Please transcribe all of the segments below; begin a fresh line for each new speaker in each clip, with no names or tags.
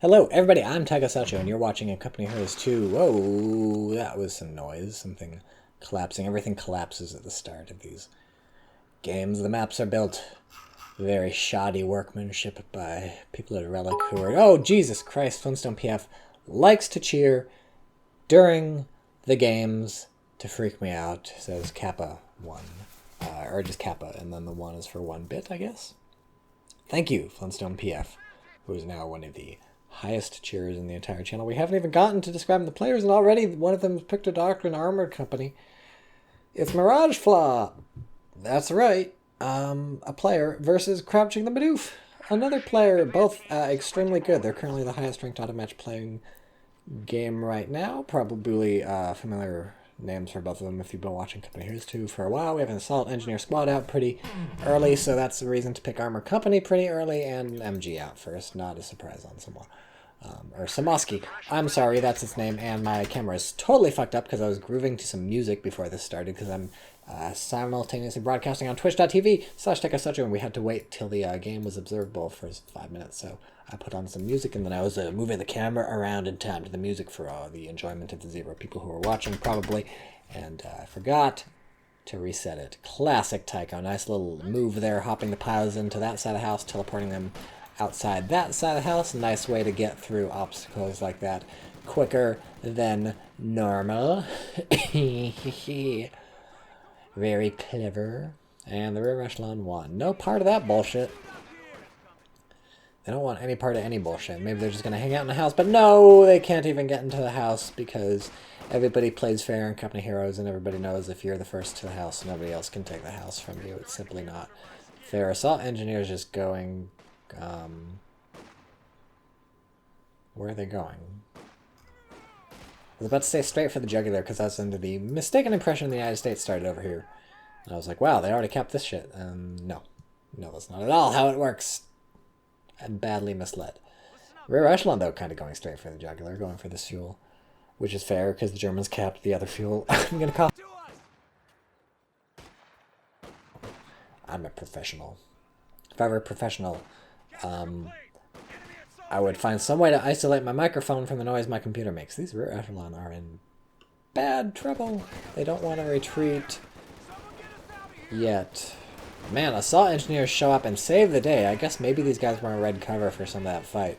Hello, everybody. I'm TychoCelchuuu, and you're watching Company Heroes 2. Whoa, that was some noise. Something collapsing. Everything collapses at the start of these games. The maps are built very shoddy workmanship by people at Relic who are... Oh, Jesus Christ. Flintstone PF likes to cheer during the games to freak me out, says Kappa 1. Or just Kappa, and then the 1 is for 1 bit, I guess. Thank you, Flintstone PF, who is now one of the highest cheers in the entire channel. We haven't even gotten to describing the players, and already one of them has picked a doctor in Armored Company. It's Mirage Flaw. That's right. A player versus Crouching the Bidoof. Another player, both extremely good. They're currently the highest ranked auto-match playing game right now. Probably familiar names for both of them if you've been watching Company Heroes 2 for a while. We have an Assault Engineer squad out pretty early, so that's the reason to pick Armor Company pretty early, and MG out first. Not a surprise on someone. Or Samoski. I'm sorry, that's its name, and my camera is totally fucked up because I was grooving to some music before this started because I'm simultaneously broadcasting on twitch.tv/TychoCelchuuu, and we had to wait till the game was observable for 5 minutes, so I put on some music, and then I was moving the camera around in time to the music for the enjoyment of the 0 people who were watching, probably, and I forgot to reset it. Classic Tycho. Nice little move there, hopping the piles into that side of the house, teleporting them outside that side of the house. Nice way to get through obstacles like that quicker than normal. Very clever. And the rear echelon won. No part of that bullshit. They don't want any part of any bullshit. Maybe they're just going to hang out in the house. But no, they can't even get into the house because everybody plays fair in Company Heroes, and everybody knows if you're the first to the house, nobody else can take the house from you. It's simply not fair. Assault Engineers just going... where are they going? I was about to say straight for the jugular because that's under the mistaken impression the United States started over here. And I was like, wow, they already capped this shit. No. No, that's not at all how it works. I'm badly misled. Rear echelon, though, kind of going straight for the jugular, going for this fuel. Which is fair because the Germans capped the other fuel. I'm gonna call... I'm a professional. If I were a professional... I would find some way to isolate my microphone from the noise my computer makes. These rear echelon are in bad trouble. They don't want to retreat yet. Man, Assault Engineers show up and save the day. I guess maybe these guys were in red cover for some of that fight.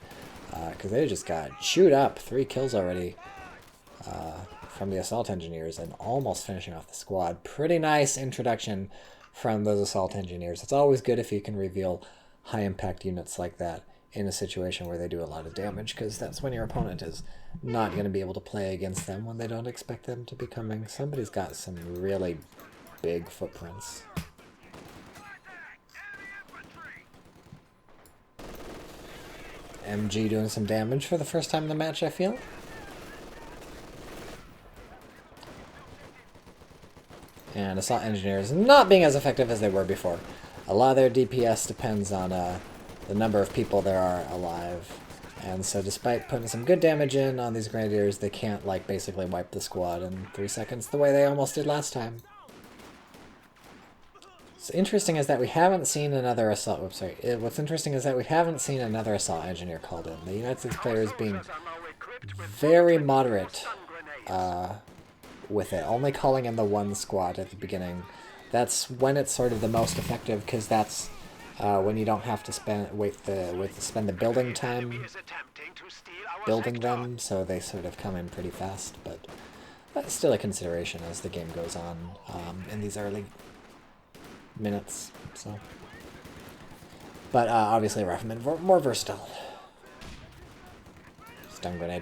Because they just got chewed up. 3 kills already from the Assault Engineers and almost finishing off the squad. Pretty nice introduction from those Assault Engineers. It's always good if you can reveal high-impact units like that in a situation where they do a lot of damage, because that's when your opponent is not going to be able to play against them when they don't expect them to be coming. Somebody's got some really big footprints. MG doing some damage for the first time in the match, I feel. And Assault Engineers not being as effective as they were before. A lot of their DPS depends on the number of people there are alive. And so despite putting some good damage in on these Grenadiers, they can't, like, basically wipe the squad in 3 seconds the way they almost did last time. What's interesting is that we haven't seen another Assault... Whoops, sorry. What's interesting is that we haven't seen another Assault Engineer called in. The United States players being very moderate with it. Only calling in the 1 squad at the beginning. That's when it's sort of the most effective, because that's when you don't have to spend the building time building them, so they sort of come in pretty fast. But that's still a consideration as the game goes on in these early minutes. So, but obviously Rifleman more versatile. Stun grenade.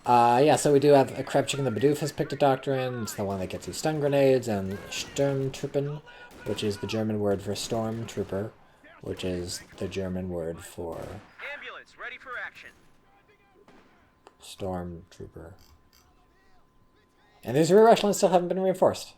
Yeah, so we do have a Crouching the Bidoof has picked a doctrine. It's the one that gets you stun grenades, and Sturmtruppen, which is the German word for stormtrooper, which is the German word for
ambulance ready for action.
Stormtrooper. And these rear echelons still haven't been reinforced.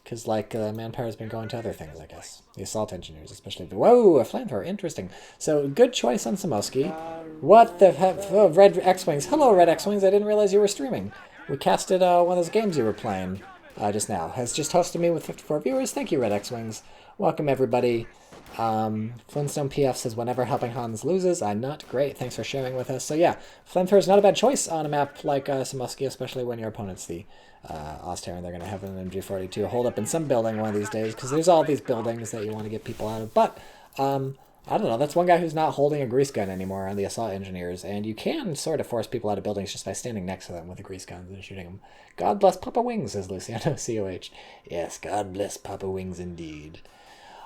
Because, like, manpower has been going to other things, I guess. The Assault Engineers, especially. Whoa, a flamethrower. Interesting. So, good choice on Samoski. What the heck? Oh, Red X-Wings. Hello, Red X-Wings. I didn't realize you were streaming. We casted one of those games you were playing just now. Has just hosted me with 54 viewers. Thank you, Red X-Wings. Welcome, everybody. Flintstone PF says, whenever Helping Hans loses, I'm not. Great, thanks for sharing with us. So yeah, Flamethrower is not a bad choice on a map like Samusky, especially when your opponent's the Oster, and they're going to have an MG42 hold up in some building one of these days, because there's all these buildings that you want to get people out of. But, I don't know, that's one guy who's not holding a grease gun anymore on the assault engineers, and you can sort of force people out of buildings just by standing next to them with the grease guns and shooting them. God bless Papa Wings, says Luciano CoH. Yes, God bless Papa Wings indeed.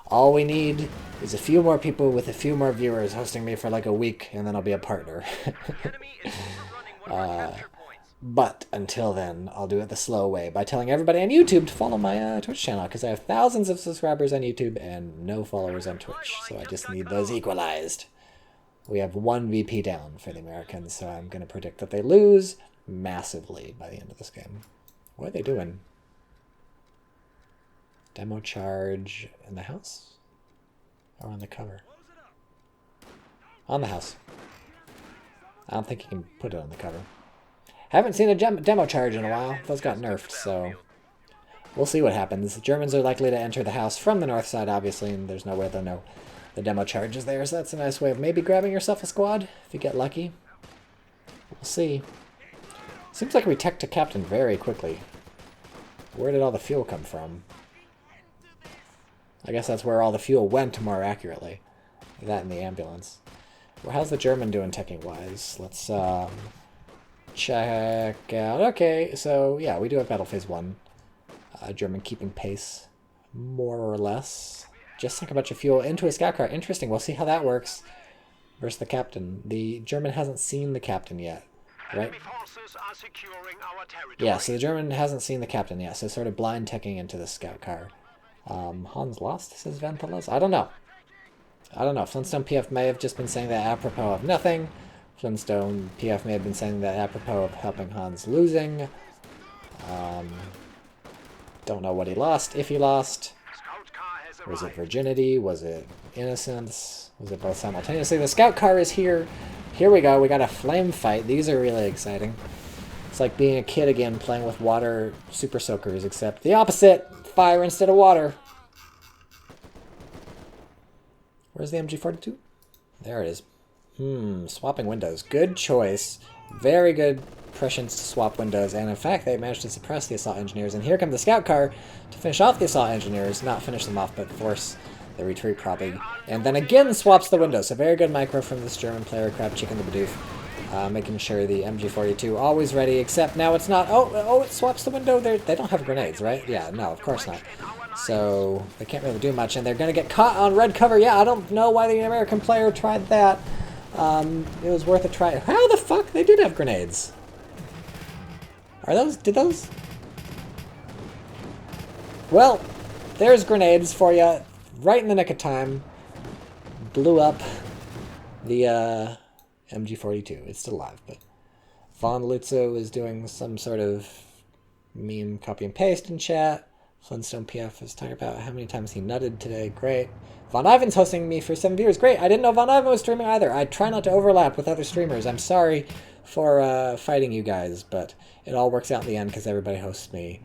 All we need is a few more people with a few more viewers hosting me for like a week, and then I'll be a partner.
The enemy is overrunning one of our capture points.
But until then, I'll do it the slow way by telling everybody on YouTube to follow my Twitch channel, because I have thousands of subscribers on YouTube and no followers on Twitch, so I just need those equalized. We have one VP down for the Americans, so I'm going to predict that they lose massively by the end of this game. What are they doing? Demo charge in the house? Or on the cover? On the house. I don't think you can put it on the cover. Haven't seen a demo charge in a while. Those got nerfed, so we'll see what happens. The Germans are likely to enter the house from the north side, obviously, and there's no way they'll know the demo charge is there, so that's a nice way of maybe grabbing yourself a squad, if you get lucky. We'll see. Seems like we tech to captain very quickly. Where did all the fuel come from? I guess that's where all the fuel went, more accurately. That in the ambulance. Well, how's the German doing teching-wise? Let's check out. Okay, so yeah, we do have Battle Phase 1. German keeping pace, more or less. Just sunk a bunch of fuel into a scout car. Interesting, we'll see how that works versus the captain. The German hasn't seen the captain yet, right? Yeah, so the German hasn't seen the captain yet, so sort of blind teching into the scout car. Hans lost, says Venthalas? I don't know. I don't know. Flintstone PF may have just been saying that apropos of nothing. Flintstone PF may have been saying that apropos of Helping Hans losing. Don't know what he lost, if he lost. Was it virginity? Was it innocence? Was it both simultaneously? The scout car is here. Here we go. We got a flame fight. These are really exciting. It's like being a kid again, playing with water super soakers, except the opposite. Fire instead of water. Where's the MG42? There it is. Swapping windows. Good choice. Very good prescience to swap windows, and in fact they managed to suppress the assault engineers, and here comes the scout car to finish off the assault engineers. Not finish them off, but force the retreat probably. And then again swaps the windows. So very good micro from this German player, Crab Chicken the Bidoof. Making sure the MG42 always ready, except now it's not. Oh, it swaps the window. They don't have grenades, right? Yeah, no, of course not. So they can't really do much, and they're going to get caught on red cover. Yeah, I don't know why the American player tried that. It was worth a try. How the fuck? They did have grenades. Did those? Well, there's grenades for you. Right in the nick of time. Blew up the, MG42. It's still alive, but Von Lutzo is doing some sort of meme copy and paste in chat. Flintstone PF is talking about how many times he nutted today. Great. Von Ivan's hosting me for 7 viewers. Great. I didn't know Von Ivan was streaming either. I try not to overlap with other streamers. I'm sorry for fighting you guys, but it all works out in the end because everybody hosts me.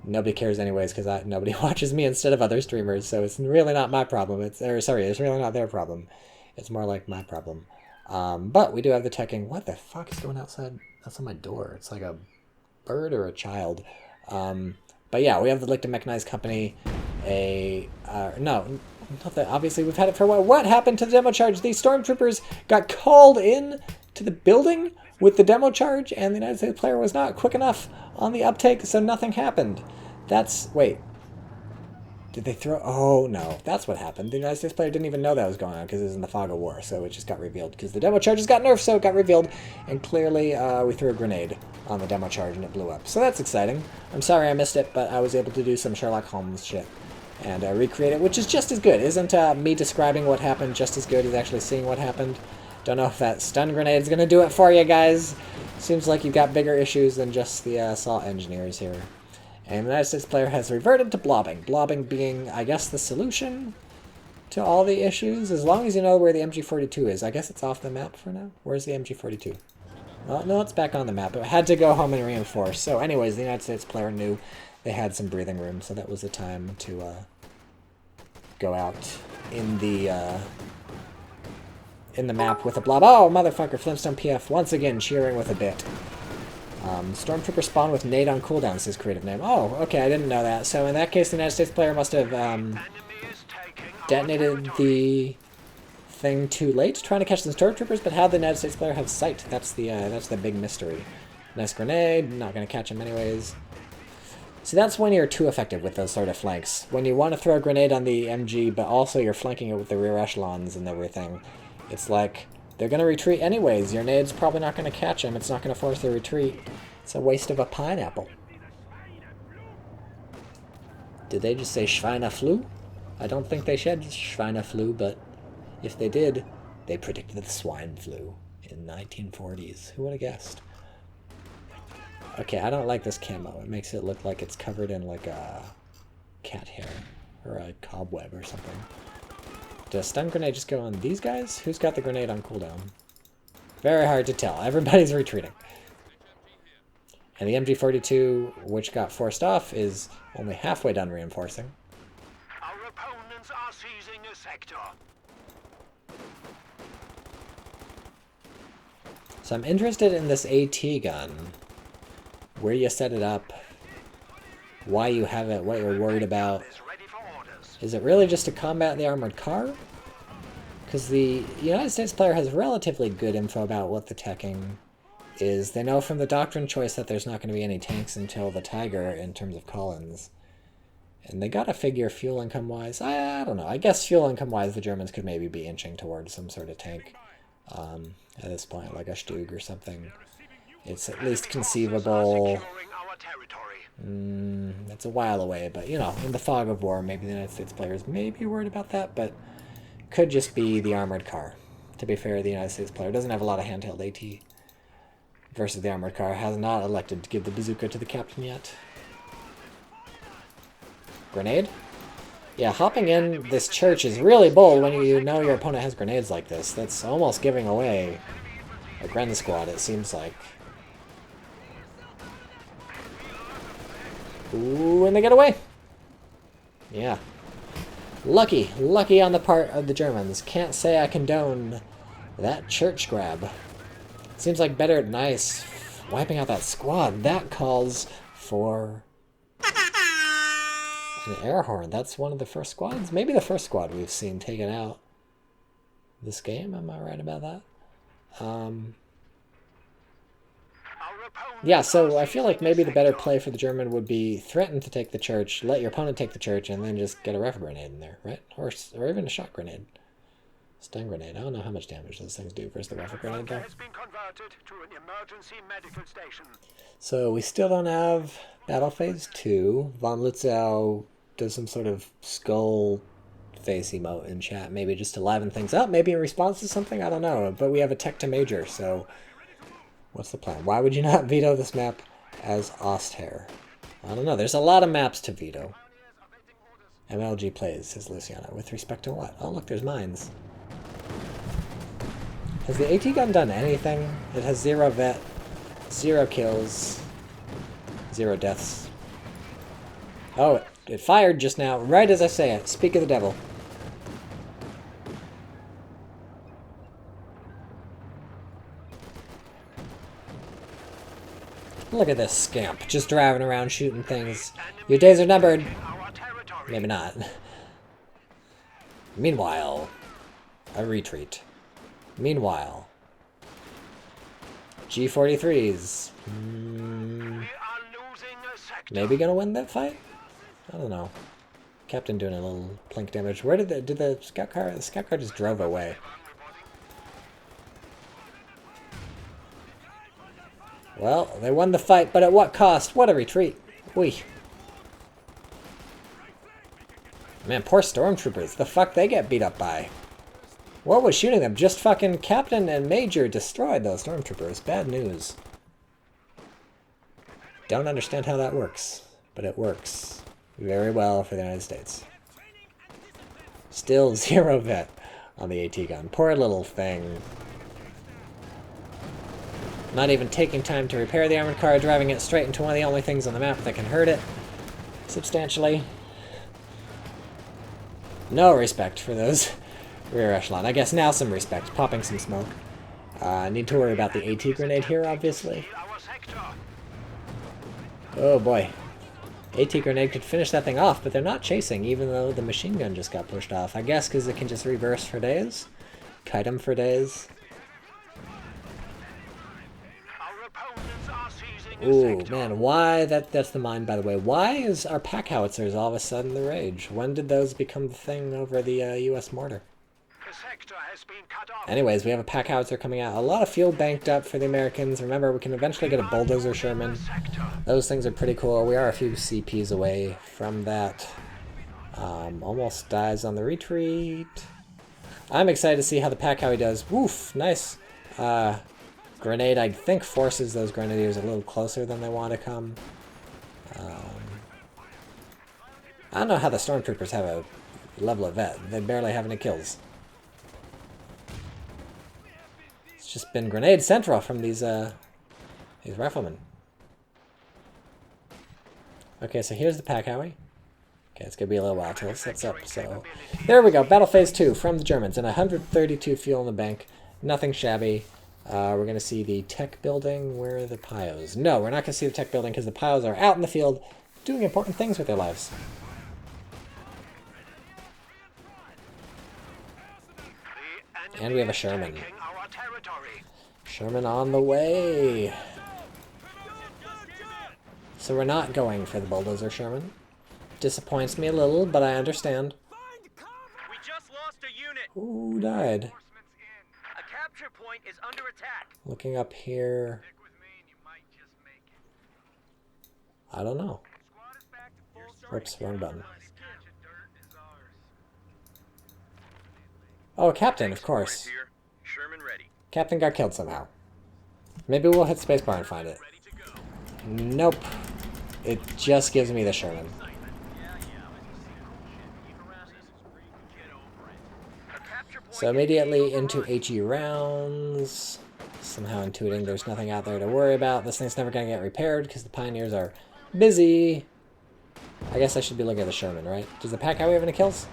Nobody cares anyways because nobody watches me instead of other streamers, so it's really not my problem. It's really not their problem. It's more like my problem. But we do have the teching. What the fuck is going outside? That's on my door. It's like a bird or a child. But yeah, we have the Lichten Mechanized Company. Obviously we've had it for a while. What happened to the demo charge? These stormtroopers got called in to the building with the demo charge, and the United States player was not quick enough on the uptake, so nothing happened. Wait. Did they throw? Oh, no. That's what happened. The United States player didn't even know that was going on because it was in the fog of war, so it just got revealed. Because the demo charges got nerfed, so it got revealed. And clearly, we threw a grenade on the demo charge and it blew up. So that's exciting. I'm sorry I missed it, but I was able to do some Sherlock Holmes shit and recreate it, which is just as good. Isn't me describing what happened just as good as actually seeing what happened? Don't know if that stun grenade is going to do it for you guys. Seems like you've got bigger issues than just the assault engineers here. And the United States player has reverted to blobbing. Blobbing being, I guess, the solution to all the issues, as long as you know where the MG42 is. I guess it's off the map for now. Where's the MG42? Well, no, it's back on the map. It had to go home and reinforce. So anyways, the United States player knew they had some breathing room, so that was the time to go out in the map with a blob. Oh, motherfucker, Flintstone PF once again cheering with a bit. Stormtrooper spawn with nade on cooldown, is his creative name. Oh, okay, I didn't know that. So in that case, the United States player must have detonated the thing too late, trying to catch the stormtroopers. But how did the United States player have sight? That's the big mystery. Nice grenade, not going to catch him anyways. So that's when you're too effective with those sort of flanks. When you want to throw a grenade on the MG, but also you're flanking it with the rear echelons and everything. It's like, they're going to retreat anyways. Your nade's probably not going to catch him. It's not going to force the retreat. It's a waste of a pineapple. Did they just say Schweineflu? I don't think they said Schweineflu, but if they did, they predicted the swine flu in 1940s. Who would have guessed? Okay, I don't like this camo. It makes it look like it's covered in like a cat hair or a cobweb or something. Does stun grenade just go on these guys? Who's got the grenade on cooldown? Very hard to tell. Everybody's retreating. And the MG42, which got forced off, is only halfway done reinforcing.
Our opponents are seizing a sector.
So I'm interested in this AT gun. Where you set it up, why you have it, what you're worried about. Is it really just to combat the armored car? Because the United States player has relatively good info about what the teching is. They know from the doctrine choice that there's not going to be any tanks until the Tiger in terms of Collins. And they got to figure fuel income wise. I don't know. I guess fuel income wise the Germans could maybe be inching towards some sort of tank at this point, like a Stug or something. It's at least conceivable. It's a while away, but you know, in the fog of war, maybe the United States players may be worried about that, but could just be the armored car. To be fair, the United States player doesn't have a lot of handheld AT versus the armored car. Has not elected to give the bazooka to the captain yet. Grenade? Yeah, hopping in this church is really bold when you know your opponent has grenades like this. That's almost giving away a Gren squad, it seems like. Ooh, and they get away. Yeah. Lucky on the part of the Germans. Can't say I condone that church grab. Seems like better nice wiping out that squad. That calls for an air horn. That's one of the first squads. Maybe the first squad we've seen taken out this game. Am I right about that? Yeah, so I feel like maybe the better play for the German would be threaten to take the church, let your opponent take the church, and then just get a ref grenade in there, right? Or even a shot grenade. Stun grenade. I don't know how much damage those things do versus the ref grenade, though. So we still don't have Battle Phase 2. Von Lutzow does some sort of skull face emote in chat, maybe just to liven things up, maybe in response to something, I don't know. But we have a tech to major, so what's the plan? Why would you not veto this map as Osthair? I don't know. There's a lot of maps to veto. MLG plays, says Luciana. With respect to what? Oh, look, there's mines. Has the AT gun done anything? It has 0 vet, 0 kills, 0 deaths. Oh, it fired just now, right as I say it. Speak of the devil. Look at this scamp, just driving around shooting things. Your days are numbered. Maybe not. Meanwhile, a retreat. Meanwhile, G43s. Maybe gonna win that fight? I don't know. Captain doing a little plink damage. Where did the scout car? The scout car just drove away. Well, they won the fight, but at what cost? What a retreat. Whee. Man, poor stormtroopers. The fuck they get beat up by? What was shooting them? Just fucking Captain and Major destroyed those stormtroopers. Bad news. Don't understand how that works, but it works very well for the United States. Still 0 vet on the AT gun. Poor little thing. Not even taking time to repair the armored car, driving it straight into one of the only things on the map that can hurt it substantially. No respect for those rear echelon. I guess now some respect. Popping some smoke. Need to worry about the AT grenade here, obviously. Oh boy. AT grenade could finish that thing off, but they're not chasing, even though the machine gun just got pushed off. I guess because it can just reverse for days. Kite them for days. Ooh, man, why? That's the mine, by the way. Why is our pack howitzers all of a sudden the rage? When did those become the thing over the U.S. mortar? Anyways, we have a pack howitzer coming out. A lot of fuel banked up for the Americans. Remember, we can eventually get a bulldozer Sherman. Those things are pretty cool. We are a few CPs away from that. Almost dies on the retreat. I'm excited to see how the pack howie does. Woof, nice. Grenade, I think, forces those grenadiers a little closer than they want to come. I don't know how the stormtroopers have a level of vet. They barely have any kills. It's just been grenade central from these riflemen. Okay, so here's the pack howie. Okay, it's gonna be a little while till it sets up. So there we go. Battle phase 2 from the Germans, and 132 fuel in the bank. Nothing shabby. We're going to see the tech building. Where are the Pyos? No, we're not going to see the tech building because the Pyos are out in the field doing important things with their lives. And we have a Sherman. Sherman on the way. So we're not going for the bulldozer Sherman. Disappoints me a little, but I understand.
We just lost a unit.
Who died?
Capture point is under attack.
Looking up here. I don't know. Whoops, wrong button. Oh, a captain, of course. Captain got killed somehow. Maybe we'll hit Spacebar and find it. Nope. It just gives me the Sherman. So immediately into HE rounds. Somehow intuiting there's nothing out there to worry about. This thing's never going to get repaired because the Pioneers are busy. I guess I should be looking at the Sherman, right? Does the pack howie have any kills?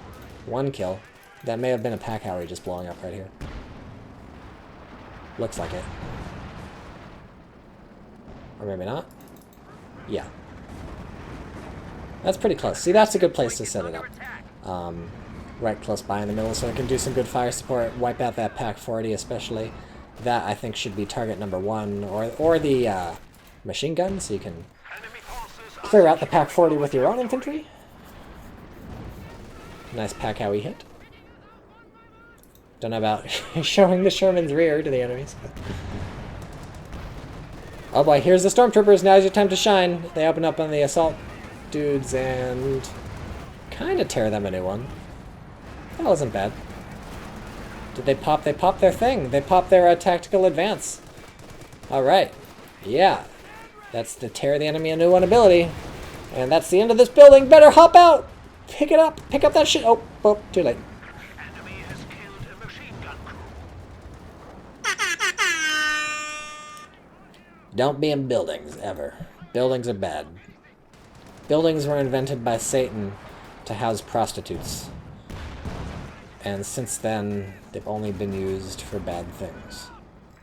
1 kill. That may have been a pack howie just blowing up right here. Looks like it. Or maybe not. Yeah. That's pretty close. See, that's a good place to set it up. Right close by in the middle, so it can do some good fire support, wipe out that Pack 40 especially. That, I think, should be target number 1, or the machine gun, so you can clear out the Pack 40 with your own infantry. Nice Pack howie hit. Don't know about showing the Sherman's rear to the enemies. Oh boy, here's the Stormtroopers, now's your time to shine. They open up on the assault dudes and kind of tear them a new one. That wasn't bad. Did they pop? They popped their thing. They popped their tactical advance. Alright. Yeah. That's the tear the enemy a new one ability. And that's the end of this building. Better hop out! Pick it up! Pick up that shit! Oh, too late.
Enemy has killed a machine gun crew.
Don't be in buildings, ever. Buildings are bad. Buildings were invented by Satan to house prostitutes. And since then, they've only been used for bad things.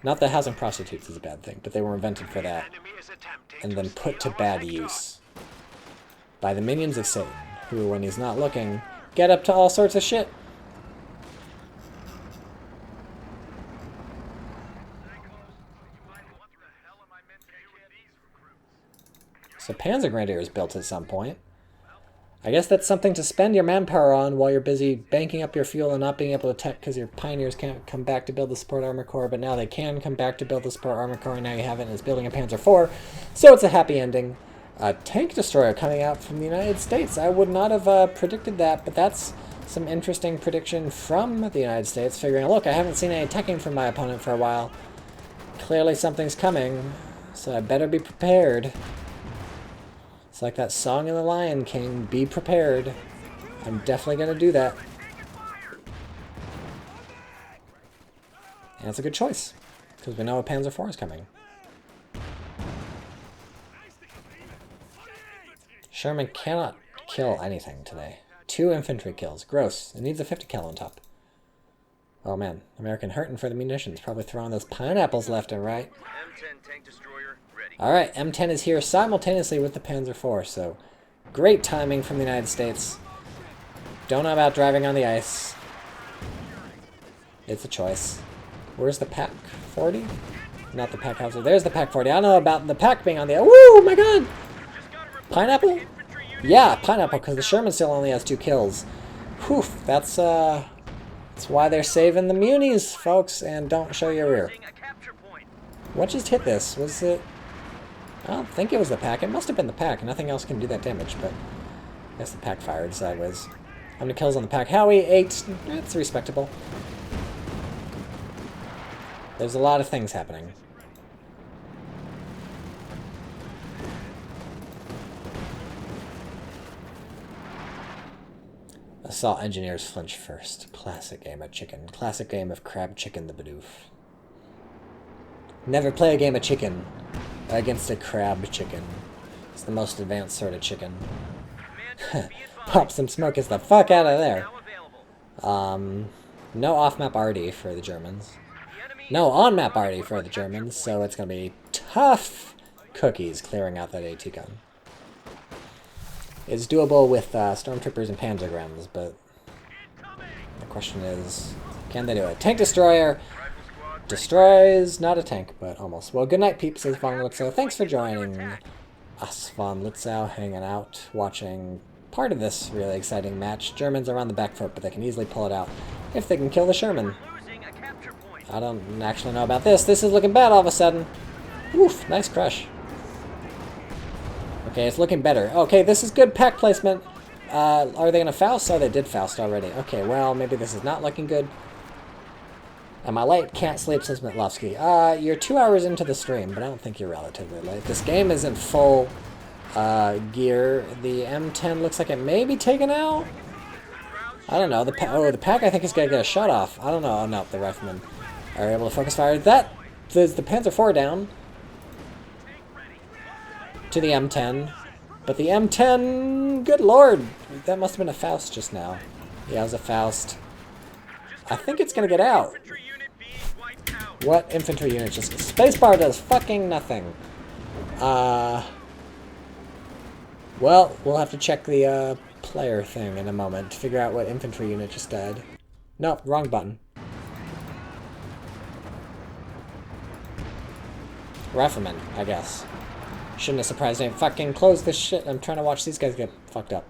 Not that housing prostitutes is a bad thing, but they were invented for that, and then put to bad use by the minions of Satan, who, when he's not looking, get up to all sorts of shit. So Panzer Grenadier is built at some point. I guess that's something to spend your manpower on while you're busy banking up your fuel and not being able to tech because your Pioneers can't come back to build the Support Armor Corps, but now they can come back to build the Support Armor Corps, and now you have it and it's building a Panzer IV, so it's a happy ending. A tank destroyer coming out from the United States. I would not have predicted that, but that's some interesting prediction from the United States, figuring, look, I haven't seen any teching from my opponent for a while. Clearly something's coming, so I better be prepared. It's like that song in The Lion King, be prepared. I'm definitely going to do that. And it's a good choice, because we know a Panzer IV is coming. Sherman cannot kill anything today. 2 infantry kills. Gross. It needs a 50 cal on top. Oh man, American hurting for the munitions. Probably throwing those pineapples left and right.
M10 tank destroyer ready.
Alright, M10 is here simultaneously with the Panzer IV, so great timing from the United States. Don't know about driving on the ice. It's a choice. Where's the Pack 40? Not the Pack Hauser. There's the Pack 40. I don't know about the Pack being on the... Woo! My god! Pineapple? Yeah, pineapple, because the Sherman still only has 2 kills. Whew, that's why they're saving the munis, folks, and don't show your rear. What just hit this? Was it... I don't think it was the Pack. It must have been the Pack. Nothing else can do that damage, but I guess the Pack fired sideways. How many kills on the Pack? Howie, 8. It's respectable. There's a lot of things happening. Assault engineers flinch first. Classic game of chicken. Classic game of crab chicken the Bidoof. Never play a game of chicken against a crab chicken. It's the most advanced sort of chicken. Pop some smoke is the fuck out of there. No off-map RD for the Germans. No on-map RD for the Germans, so it's gonna be tough cookies clearing out that AT gun. It's doable with stormtroopers and panzergrams, but the question is, can they do it? Tank destroyer destroys, not a tank, but almost. Well, good night, peeps, says Von Lutzow. Thanks for joining us, Von Lutzow, hanging out, watching part of this really exciting match. Germans are on the back foot, but they can easily pull it out if they can kill the Sherman. I don't actually know about this. This is looking bad all of a sudden. Oof, nice crush. Okay, it's looking better. Okay, this is good pack placement. Are they gonna Faust? Oh, they did Faust already. Okay, well, maybe this is not looking good. Am I late? Can't sleep, says Mitlovsky. You're 2 hours into the stream, but I don't think you're relatively late. This game is in full gear. The M10 looks like it may be taken out. I don't know. The Pack I think is gonna get a shot off. I don't know. Oh no, the riflemen are able to focus fire. That there's the Panzer IV down to the M10, but the M10, good lord, that must have been a Faust just now. Yeah, it was a Faust. I think it's gonna get out. What infantry unit just... Spacebar does fucking nothing. Well, we'll have to check the player thing in a moment to figure out what infantry unit just died. No, wrong button. Rifleman, I guess. Shouldn't have surprised me. Fucking close this shit. I'm trying to watch these guys get fucked up.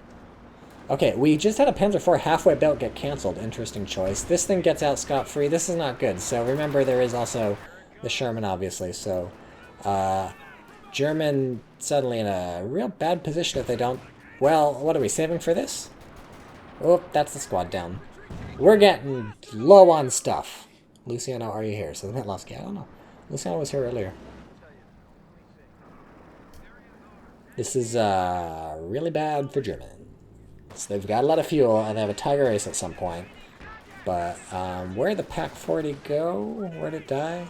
Okay, we just had a Panzer IV halfway built get cancelled. Interesting choice. This thing gets out scot-free. This is not good. So remember, there is also the Sherman, obviously. So, German suddenly in a real bad position if they don't... Well, what are we saving for this? Oh, that's the squad down. We're getting low on stuff. Luciano, are you here? So the Mitlovsky, I don't know. Luciano was here earlier. This is really bad for Germans. They've got a lot of fuel, and they have a Tiger Ace at some point. But where'd the Pack 40 go? Where'd it die?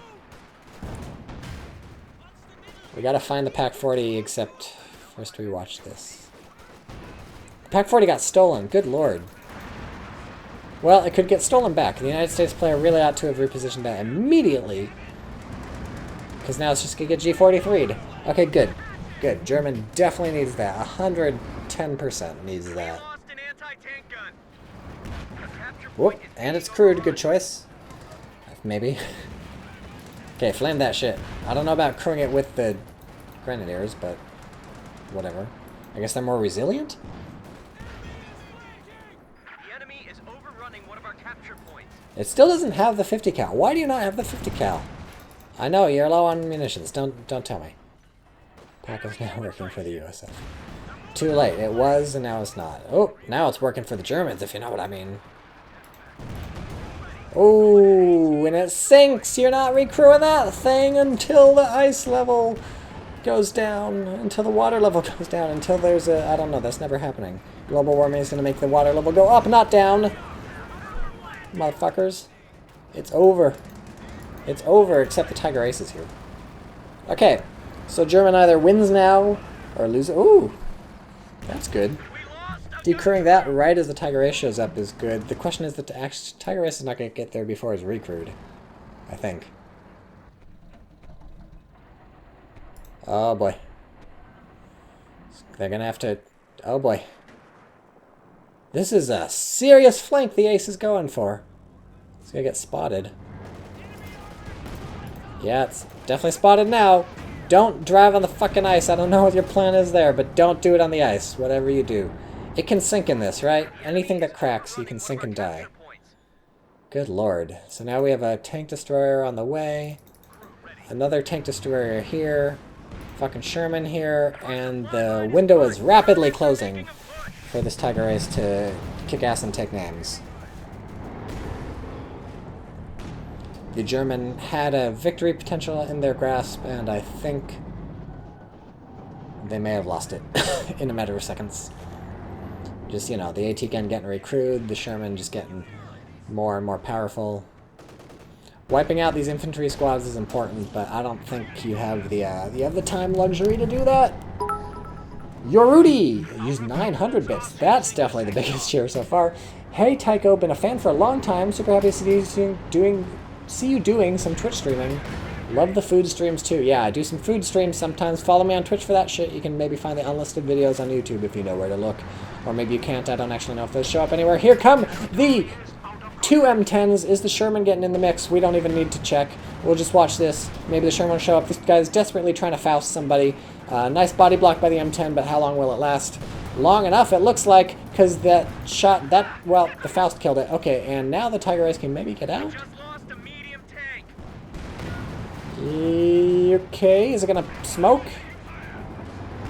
We gotta find the Pack 40, except first we watch this. The Pack 40 got stolen. Good lord. Well, it could get stolen back. The United States player really ought to have repositioned that immediately. Because now it's just gonna get G43'd. Okay, good. Good. German definitely needs that. 110% needs that. Whoop. And it's crewed. Good choice. Maybe. Okay, flame that shit. I don't know about crewing it with the Grenadiers, but whatever. I guess they're more resilient?
The enemy is overrunning one of our capture points.
It still doesn't have the 50 cal. Why do you not have the 50 cal? I know, you're low on munitions. Don't tell me. Pack is now working for the USF. Too late. It was, and now it's not. Oh, now it's working for the Germans, if you know what I mean. Oh, and it sinks. You're not recrewing that thing until the ice level goes down, until the water level goes down, until there's a... I don't know, that's never happening. Global warming is going to make the water level go up, not down. Motherfuckers. It's over. It's over, except the Tiger Ace is here. Okay. So German either wins now or loses. Ooh, that's good. Decrewing that right as the Tiger Ace shows up is good. The question is that Tiger Ace is not going to get there before he's recrewed, I think. Oh boy. They're going to have to... Oh boy. This is a serious flank the Ace is going for. It's going to get spotted. Yeah, it's definitely spotted now. Don't drive on the fucking ice. I don't know what your plan is there, but don't do it on the ice, whatever you do. It can sink in this, right? Anything that cracks, you can sink and die. Good lord. So now we have a tank destroyer on the way. Another tank destroyer here. Fucking Sherman here. And the window is rapidly closing for this Tiger Ace to kick ass and take names. The German had a victory potential in their grasp, and I think they may have lost it in a matter of seconds. Just, you know, the AT gun getting recrewed, the Sherman just getting more and more powerful. Wiping out these infantry squads is important, but I don't think you have the time luxury to do that. Yoruti used 900 bits. That's definitely the biggest cheer so far. Hey Tycho, been a fan for a long time. Super happy to see you doing some Twitch streaming. Love the food streams too. Yeah, I do some food streams sometimes. Follow me on Twitch for that shit. You can maybe find the unlisted videos on YouTube if you know where to look. Or maybe you can't. I don't actually know if those show up anywhere. Here come the 2 M10s. Is the Sherman getting in the mix? We don't even need to check. We'll just watch this. Maybe the Sherman will show up. This guy's desperately trying to Faust somebody. Nice body block by the M10, but how long will it last? Long enough, it looks like, because that shot, well, the Faust killed it. Okay, and now the Tiger Ace can maybe get out? Okay, is it gonna smoke?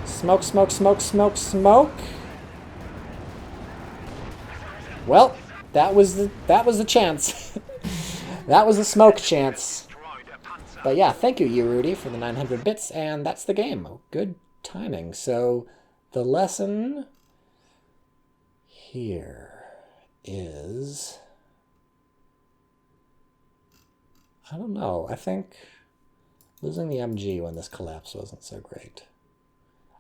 Smoke, smoke, smoke, smoke, smoke. Well, that was the chance. That was the smoke chance. But yeah, thank you, Yoruti, for the 900 bits, and that's the game. Good timing. So the lesson here is, I don't know. I think losing the MG when this collapse wasn't so great.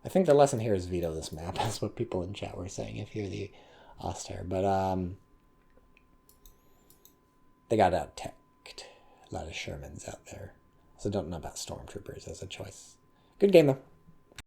I think the lesson here is veto this map. That's what people in chat were saying if you're the Auster. But they got out-teched. A lot of Shermans out there. So don't know about Stormtroopers as a choice. Good game, though.